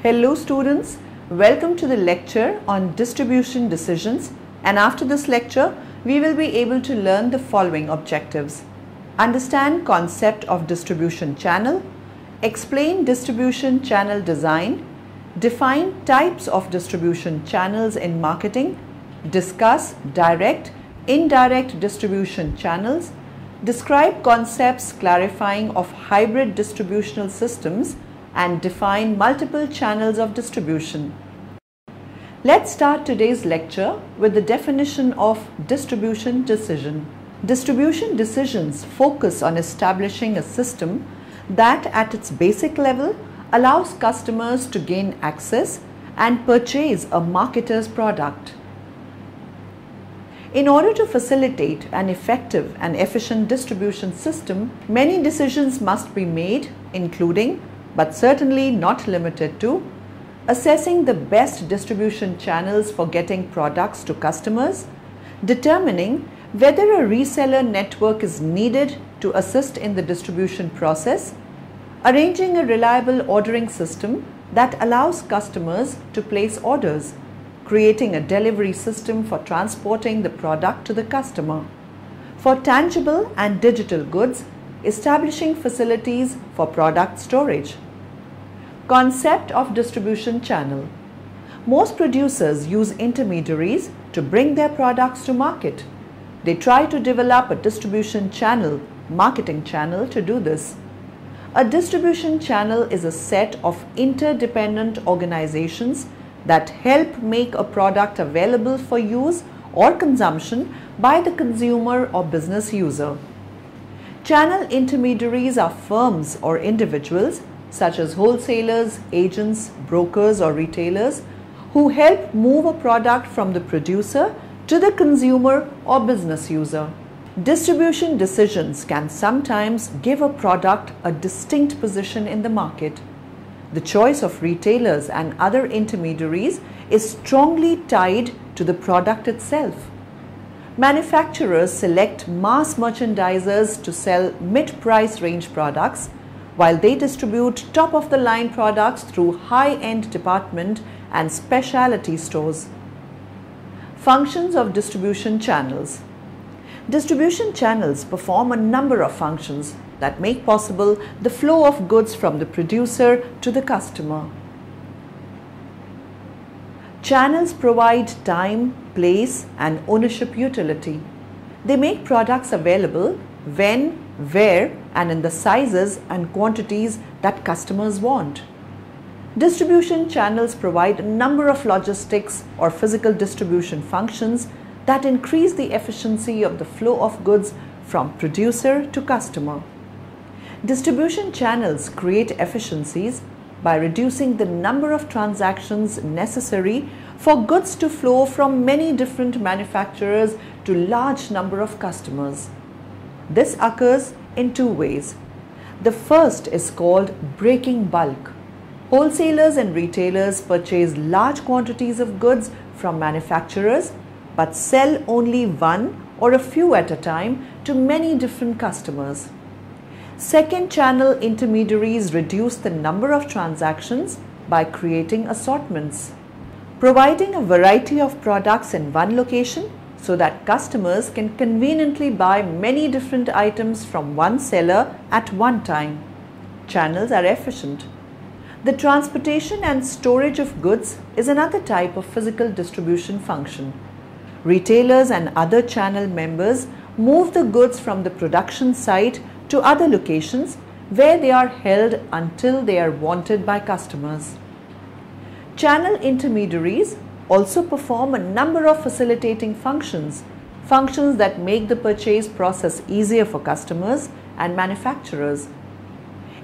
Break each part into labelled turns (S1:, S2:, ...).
S1: Hello students, welcome to the lecture on distribution decisions, and after this lecture we will be able to learn the following objectives. Understand concept of distribution channel, explain distribution channel design, define types of distribution channels in marketing, discuss direct, indirect distribution channels, describe concepts clarifying of hybrid distributional systems, and define multiple channels of distribution. Let's start today's lecture with the definition of distribution decision. Distribution decisions focus on establishing a system that at its basic level allows customers to gain access and purchase a marketer's product. In order to facilitate an effective and efficient distribution system, many decisions must be made, including, but certainly not limited to, assessing the best distribution channels for getting products to customers, determining whether a reseller network is needed to assist in the distribution process, arranging a reliable ordering system that allows customers to place orders, creating a delivery system for transporting the product to the customer. For tangible and digital goods, establishing facilities for product storage. Concept of distribution channel. Most producers use intermediaries to bring their products to market. They try to develop a distribution channel, marketing channel to do this. A distribution channel is a set of interdependent organizations that help make a product available for use or consumption by the consumer or business user. Channel intermediaries are firms or individuals such as wholesalers, agents, brokers or retailers who help move a product from the producer to the consumer or business user. Distribution decisions can sometimes give a product a distinct position in the market. The choice of retailers and other intermediaries is strongly tied to the product itself. Manufacturers select mass merchandisers to sell mid-price range products, while they distribute top-of-the-line products through high-end department and specialty stores. Functions of distribution channels. Distribution channels perform a number of functions that make possible the flow of goods from the producer to the customer. Channels provide time, place, and ownership utility. They make products available when, where, and in the sizes and quantities that customers want. Distribution channels provide a number of logistics or physical distribution functions that increase the efficiency of the flow of goods from producer to customer. Distribution channels create efficiencies by reducing the number of transactions necessary for goods to flow from many different manufacturers to large number of customers. This occurs in two ways. The first is called breaking bulk. Wholesalers and retailers purchase large quantities of goods from manufacturers but sell only one or a few at a time to many different customers. Second channel intermediaries reduce the number of transactions by creating assortments, providing a variety of products in one location so that customers can conveniently buy many different items from one seller at one time. Channels are efficient. The transportation and storage of goods is another type of physical distribution function. Retailers and other channel members move the goods from the production site to other locations where they are held until they are wanted by customers. Channel intermediaries also perform a number of facilitating functions that make the purchase process easier for customers and manufacturers.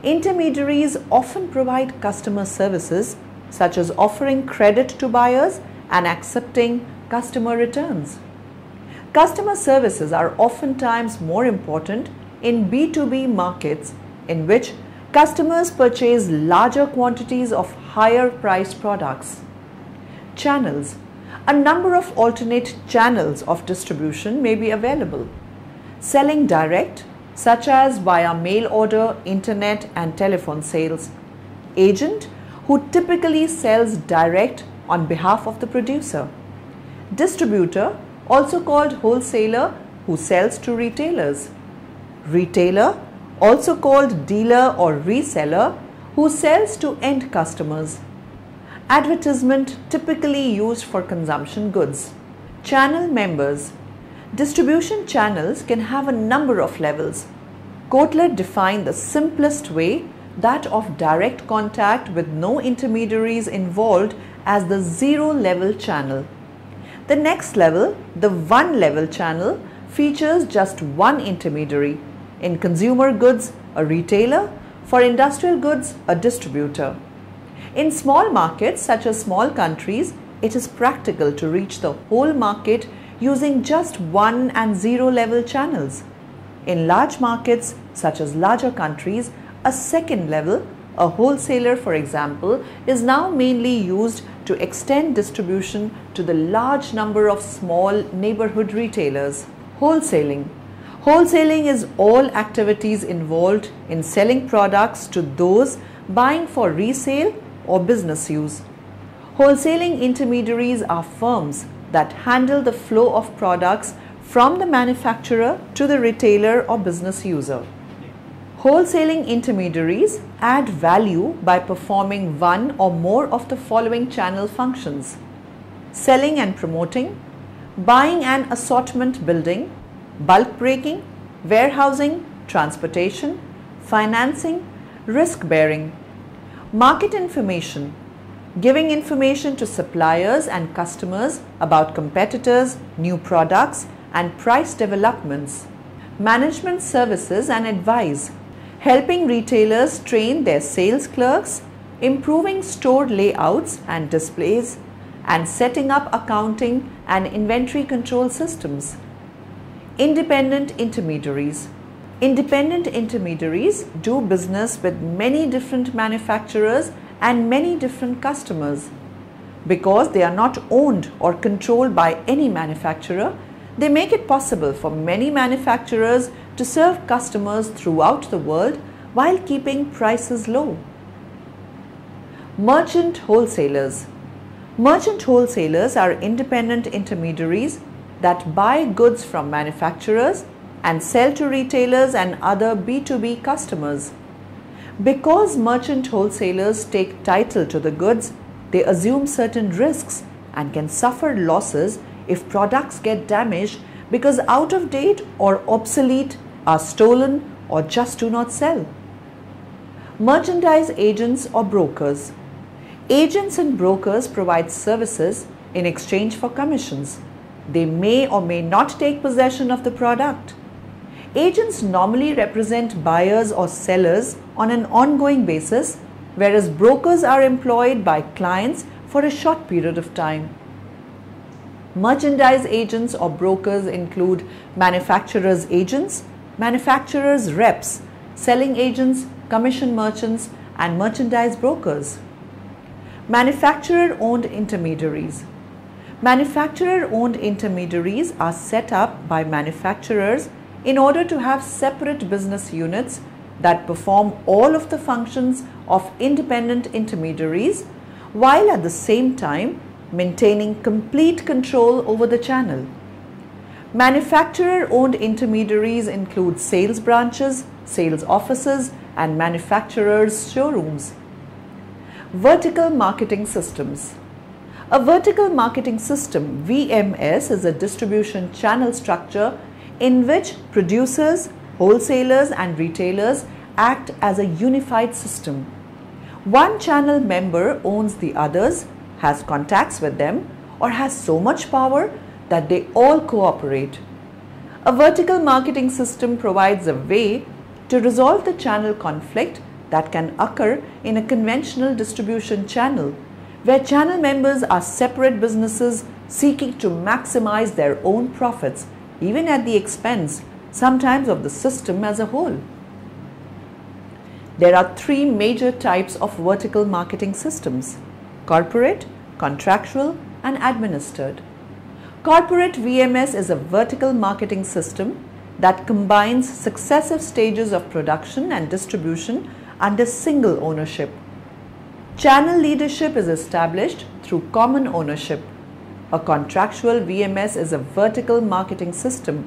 S1: Intermediaries often provide customer services such as offering credit to buyers and accepting customer returns. Customer services are oftentimes more important in B2B markets in which customers purchase larger quantities of higher priced products. Channels. A number of alternate channels of distribution may be available. Selling direct, such as via mail order, internet and telephone sales. Agent who typically sells direct on behalf of the producer. Distributor, also called wholesaler, who sells to retailers. Retailer, also called dealer or reseller, who sells to end customers. Advertisement, typically used for consumption goods. Channel members. Distribution channels can have a number of levels. Kotler defined the simplest way, that of direct contact with no intermediaries involved, as the zero-level channel. The next level, the one-level channel, features just one intermediary. In consumer goods, a retailer; for industrial goods, a distributor. In small markets such as small countries, it is practical to reach the whole market using just one and zero level channels. In large markets such as larger countries, a second level, a wholesaler for example, is now mainly used to extend distribution to the large number of small neighborhood retailers. Wholesaling. Wholesaling is all activities involved in selling products to those buying for resale or business use. Wholesaling intermediaries are firms that handle the flow of products from the manufacturer to the retailer or business user. Wholesaling intermediaries add value by performing one or more of the following channel functions: selling and promoting, buying and assortment building, bulk breaking, warehousing, transportation, financing, risk bearing. Market information, giving information to suppliers and customers about competitors, new products, and price developments. Management services and advice, helping retailers train their sales clerks, improving store layouts and displays, and setting up accounting and inventory control systems. Independent intermediaries. Independent intermediaries do business with many different manufacturers and many different customers. Because they are not owned or controlled by any manufacturer, they make it possible for many manufacturers to serve customers throughout the world while keeping prices low. Merchant wholesalers. Merchant wholesalers are independent intermediaries that buy goods from manufacturers and sell to retailers and other B2B customers. Because merchant wholesalers take title to the goods, they assume certain risks and can suffer losses if products get damaged because out of date or obsolete, are stolen, or just do not sell. Merchandise agents or brokers. Agents and brokers provide services in exchange for commissions. They may or may not take possession of the product. Agents normally represent buyers or sellers on an ongoing basis, whereas brokers are employed by clients for a short period of time. Merchandise agents or brokers include manufacturers' agents, manufacturers' reps, selling agents, commission merchants, and merchandise brokers. Manufacturer-owned intermediaries. Manufacturer-owned intermediaries are set up by manufacturers in order to have separate business units that perform all of the functions of independent intermediaries while at the same time maintaining complete control over the channel. Manufacturer-owned intermediaries include sales branches, sales offices, and manufacturers' showrooms. Vertical marketing systems. A vertical marketing system, VMS, is a distribution channel structure in which producers, wholesalers, and retailers act as a unified system. One channel member owns the others, has contacts with them, or has so much power that they all cooperate. A vertical marketing system provides a way to resolve the channel conflict that can occur in a conventional distribution channel, where channel members are separate businesses seeking to maximize their own profits, even at the expense, sometimes, of the system as a whole. There are three major types of vertical marketing systems: corporate, contractual, and administered. Corporate VMS is a vertical marketing system that combines successive stages of production and distribution under single ownership. Channel leadership is established through common ownership. A contractual VMS is a vertical marketing system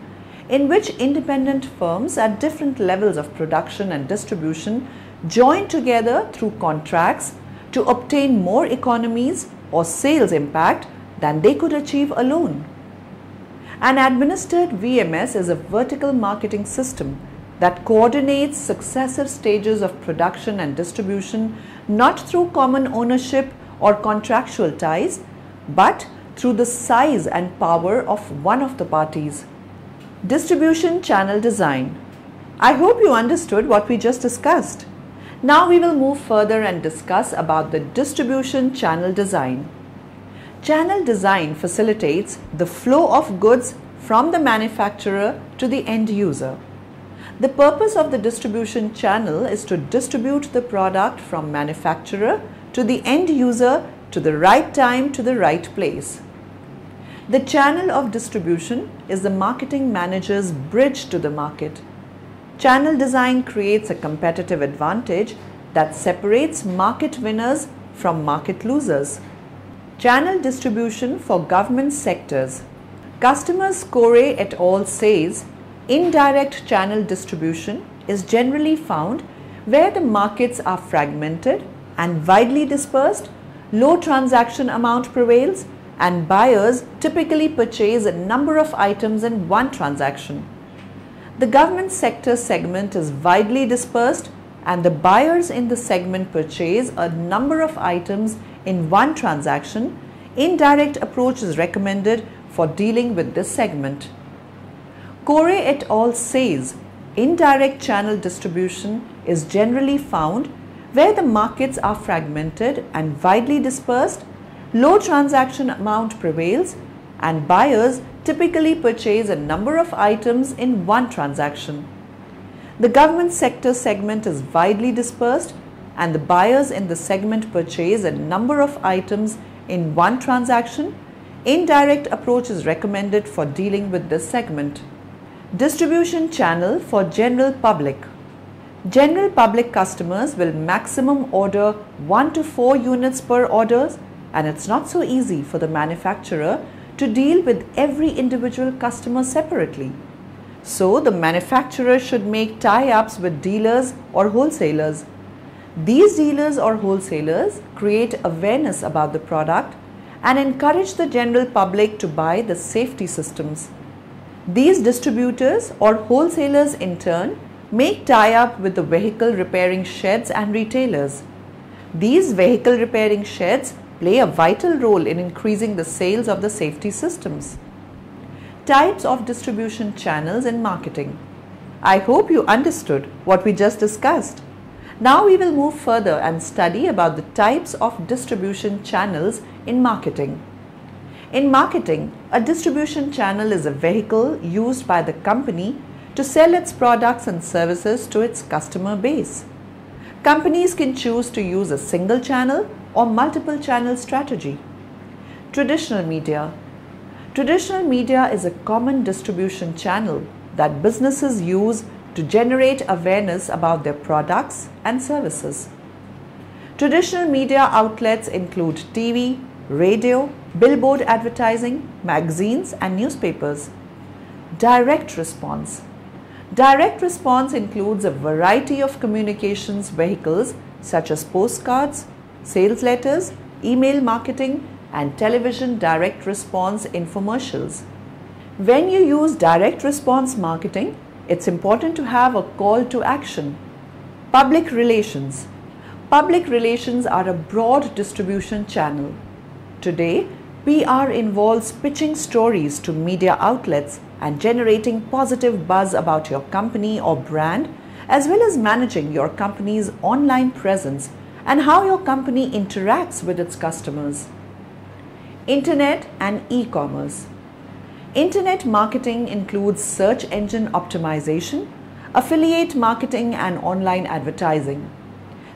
S1: in which independent firms at different levels of production and distribution join together through contracts to obtain more economies or sales impact than they could achieve alone. An administered VMS is a vertical marketing system that coordinates successive stages of production and distribution not through common ownership or contractual ties, but through the size and power of one of the parties. Distribution channel design. I hope you understood what we just discussed. Now we will move further and discuss about the distribution channel design. Channel design facilitates the flow of goods from the manufacturer to the end user. The purpose of the distribution channel is to distribute the product from manufacturer to the end user to the right time to the right place. The channel of distribution is the marketing manager's bridge to the market. Channel design creates a competitive advantage that separates market winners from market losers. Channel distribution for government sectors. Customers Corey et al. Says, indirect channel distribution is generally found where the markets are fragmented and widely dispersed, low transaction amount prevails, and buyers typically purchase a number of items in one transaction. The government sector segment is widely dispersed and the buyers in the segment purchase a number of items in one transaction. Indirect approach is recommended for dealing with this segment. Corey et al. Says, indirect channel distribution is generally found where the markets are fragmented and widely dispersed, low transaction amount prevails, and buyers typically purchase a number of items in one transaction. The government sector segment is widely dispersed and the buyers in the segment purchase a number of items in one transaction. Indirect approach is recommended for dealing with this segment. Distribution channel for general public. General public customers will maximum order 1 to 4 units per orders, and it's not so easy for the manufacturer to deal with every individual customer separately. So the manufacturer should make tie-ups with dealers or wholesalers. These dealers or wholesalers create awareness about the product and encourage the general public to buy the safety systems. These distributors or wholesalers in turn make tie-up with the vehicle repairing sheds and retailers. These vehicle repairing sheds play a vital role in increasing the sales of the safety systems. Types of distribution channels in marketing. I hope you understood what we just discussed. Now we will move further and study about the types of distribution channels in marketing. In marketing, a distribution channel is a vehicle used by the company to sell its products and services to its customer base. Companies can choose to use a single channel or multiple channel strategy. Traditional media. Traditional media is a common distribution channel that businesses use to generate awareness about their products and services. Traditional media outlets include TV, radio, billboard advertising, magazines, and newspapers. Direct response. Direct response includes a variety of communications vehicles such as postcards, sales letters, email marketing, and television direct response infomercials. When you use direct response marketing, it's important to have a call to action. Public relations. Public relations are a broad distribution channel. Today, PR involves pitching stories to media outlets and generating positive buzz about your company or brand, as well as managing your company's online presence and how your company interacts with its customers. Internet and e-commerce. Internet marketing includes search engine optimization, affiliate marketing, and online advertising.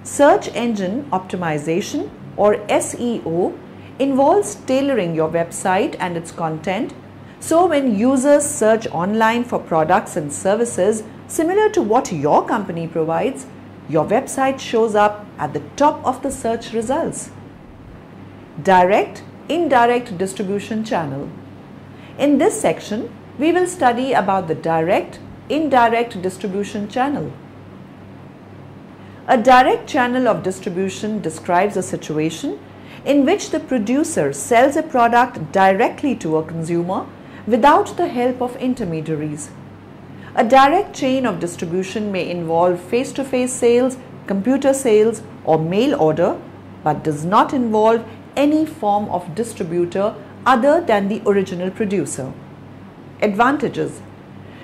S1: Search engine optimization, or SEO, involves tailoring your website and its content so when users search online for products and services similar to what your company provides, your website shows up at the top of the search results. Direct, indirect distribution channel. In this section, we will study about the direct, indirect distribution channel. A direct channel of distribution describes a situation in which the producer sells a product directly to a consumer without the help of intermediaries. A direct chain of distribution may involve face-to-face sales, computer sales, or mail order, but does not involve any form of distributor other than the original producer. Advantages: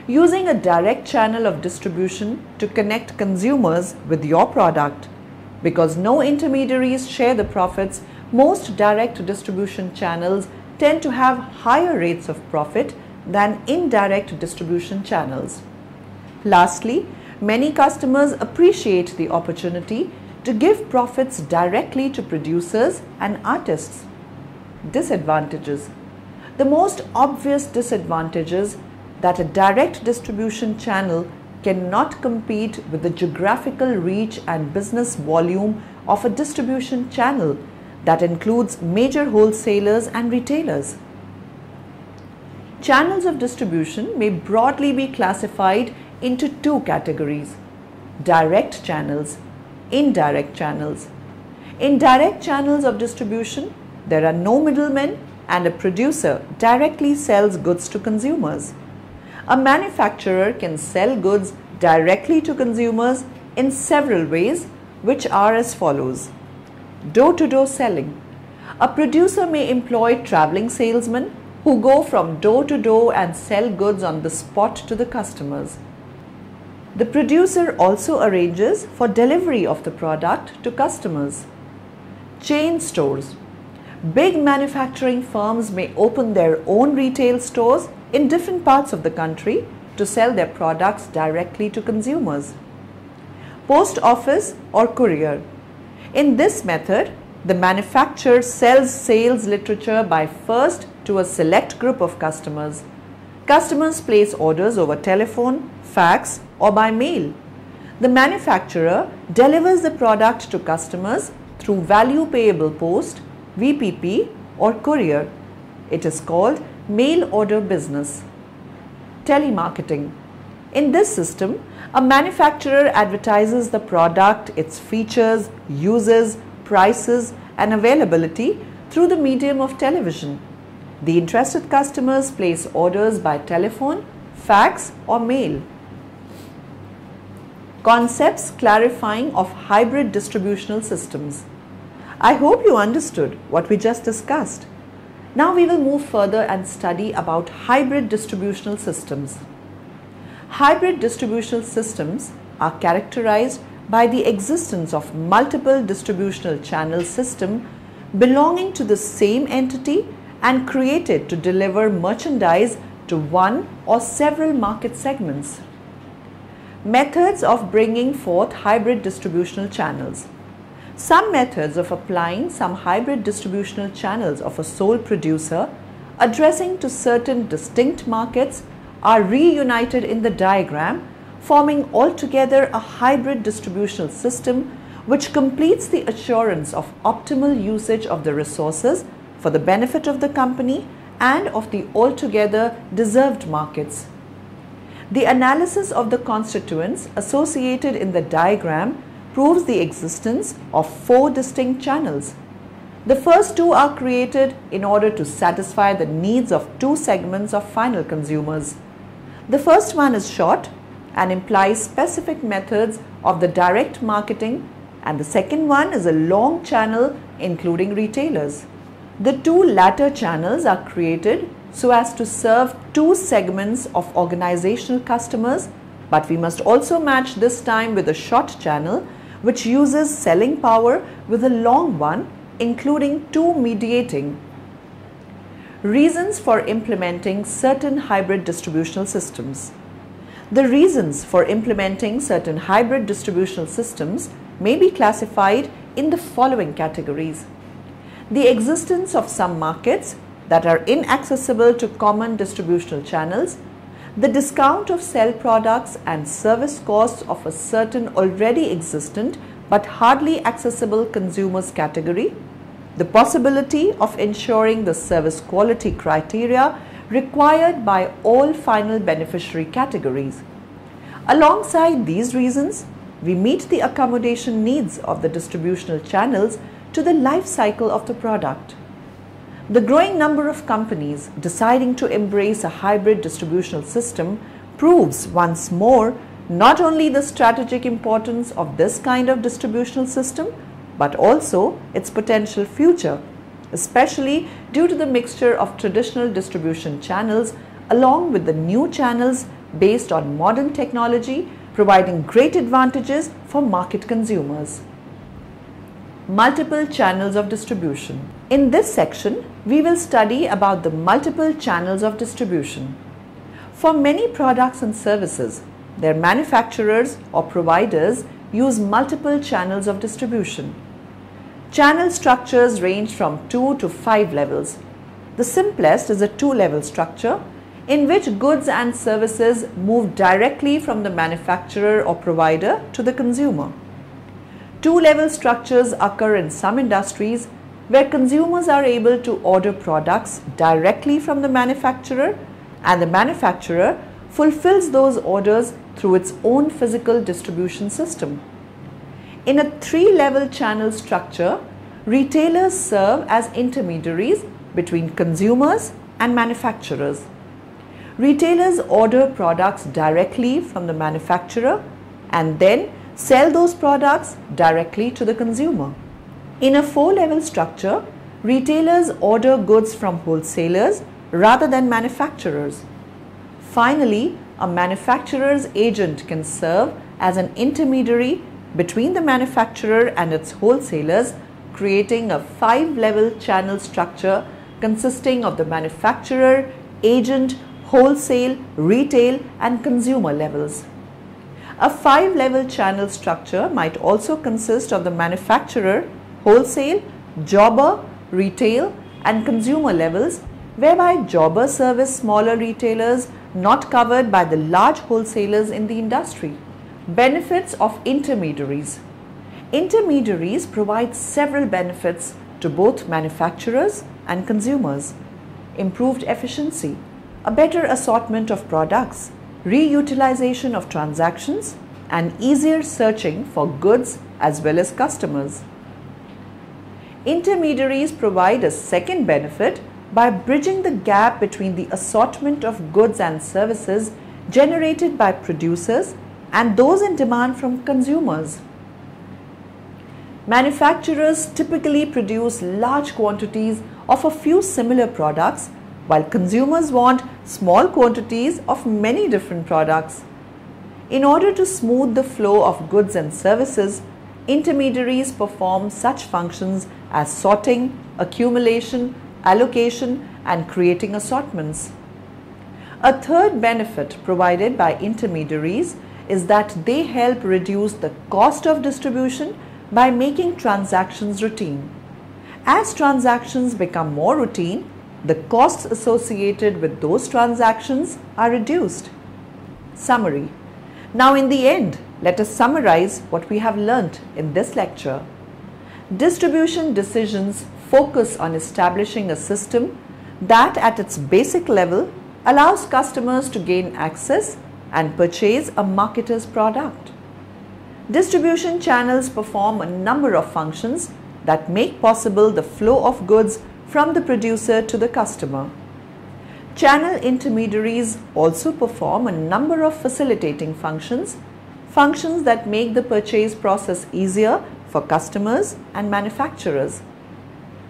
S1: using a direct channel of distribution to connect consumers with your product. Because no intermediaries share the profits, most direct distribution channels tend to have higher rates of profit than indirect distribution channels. Lastly, many customers appreciate the opportunity to give profits directly to producers and artists. Disadvantages: the most obvious disadvantage is that a direct distribution channel cannot compete with the geographical reach and business volume of a distribution channel that includes major wholesalers and retailers. Channels of distribution may broadly be classified into two categories: direct channels, indirect channels. In direct channels of distribution, there are no middlemen and a producer directly sells goods to consumers. A manufacturer can sell goods directly to consumers in several ways, which are as follows. Door-to-door selling. A producer may employ traveling salesmen who go from door to door and sell goods on the spot to the customers. The producer also arranges for delivery of the product to customers. Chain stores. Big manufacturing firms may open their own retail stores in different parts of the country to sell their products directly to consumers. Post office or courier. In this method, the manufacturer sells sales literature by first to a select group of customers. Customers place orders over telephone, fax, or by mail. The manufacturer delivers the product to customers through value payable post, VPP, or courier. It is called mail order business. Telemarketing. In this system, a manufacturer advertises the product, its features, uses, prices, and availability through the medium of television. The interested customers place orders by telephone, fax, or mail. Concepts clarifying of hybrid distributional systems. I hope you understood what we just discussed. Now we will move further and study about hybrid distributional systems. Hybrid distributional systems are characterized by the existence of multiple distributional channel systems belonging to the same entity and created to deliver merchandise to one or several market segments. Methods of bringing forth hybrid distributional channels. Some methods of applying some hybrid distributional channels of a sole producer addressing to certain distinct markets are reunited in the diagram, forming altogether a hybrid distributional system which completes the assurance of optimal usage of the resources for the benefit of the company and of the altogether deserved markets. The analysis of the constituents associated in the diagram proves the existence of 4 distinct channels. The first 2 are created in order to satisfy the needs of 2 segments of final consumers. The first one is short and implies specific methods of the direct marketing, and the second one is a long channel including retailers. The 2 latter channels are created so as to serve 2 segments of organizational customers, but we must also match this time with a short channel which uses selling power with a long one, including 2 mediating. Reasons for implementing certain hybrid distributional systems. The reasons for implementing certain hybrid distributional systems may be classified in the following categories. The existence of some markets that are inaccessible to common distributional channels, the discount of sell products and service costs of a certain already existent but hardly accessible consumers category, the possibility of ensuring the service quality criteria required by all final beneficiary categories. Alongside these reasons, we meet the accommodation needs of the distributional channels to the life cycle of the product. The growing number of companies deciding to embrace a hybrid distributional system proves once more not only the strategic importance of this kind of distributional system, but also its potential future, especially due to the mixture of traditional distribution channels along with the new channels based on modern technology, providing great advantages for market consumers. Multiple channels of distribution. In this section, we will study about the multiple channels of distribution. For many products and services, their manufacturers or providers use multiple channels of distribution. Channel structures range from 2 to 5 levels. The simplest is a 2-level structure in which goods and services move directly from the manufacturer or provider to the consumer. 2-level structures occur in some industries where consumers are able to order products directly from the manufacturer and the manufacturer fulfills those orders through its own physical distribution system. In a 3-level channel structure, retailers serve as intermediaries between consumers and manufacturers. Retailers order products directly from the manufacturer and then sell those products directly to the consumer. In a 4-level structure, retailers order goods from wholesalers rather than manufacturers. Finally, a manufacturer's agent can serve as an intermediary between the manufacturer and its wholesalers, creating a 5-level channel structure consisting of the manufacturer, agent, wholesale, retail and consumer levels. A 5-level channel structure might also consist of the manufacturer, wholesale, jobber, retail and consumer levels, whereby jobbers service smaller retailers not covered by the large wholesalers in the industry. Benefits of intermediaries. Intermediaries provide several benefits to both manufacturers and consumers. Improved efficiency, a better assortment of products, reutilization of transactions, and easier searching for goods as well as customers. Intermediaries provide a second benefit by bridging the gap between the assortment of goods and services generated by producers and those in demand from consumers. Manufacturers typically produce large quantities of a few similar products, while consumers want small quantities of many different products. In order to smooth the flow of goods and services, intermediaries perform such functions as sorting, accumulation, allocation, and creating assortments. A third benefit provided by intermediaries is that they help reduce the cost of distribution by making transactions routine. As transactions become more routine, the costs associated with those transactions are reduced. Summary. Now in the end, let us summarize what we have learnt in this lecture. Distribution decisions focus on establishing a system that at its basic level allows customers to gain access and purchase a marketer's product. Distribution channels perform a number of functions that make possible the flow of goods from the producer to the customer. Channel intermediaries also perform a number of facilitating functions that make the purchase process easier for customers and manufacturers.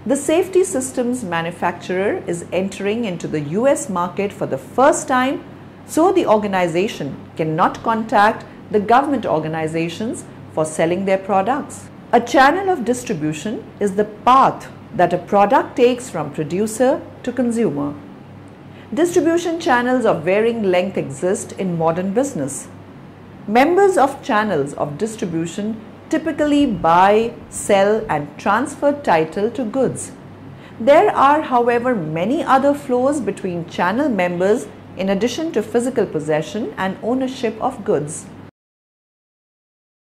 S1: The safety systems manufacturer is entering into the US market for the first time, so the organization cannot contact the government organizations for selling their products. A channel of distribution is the path that a product takes from producer to consumer. Distribution channels of varying length exist in modern business. Members of channels of distribution typically buy, sell and transfer title to goods. There are, however, many other flows between channel members in addition to physical possession and ownership of goods.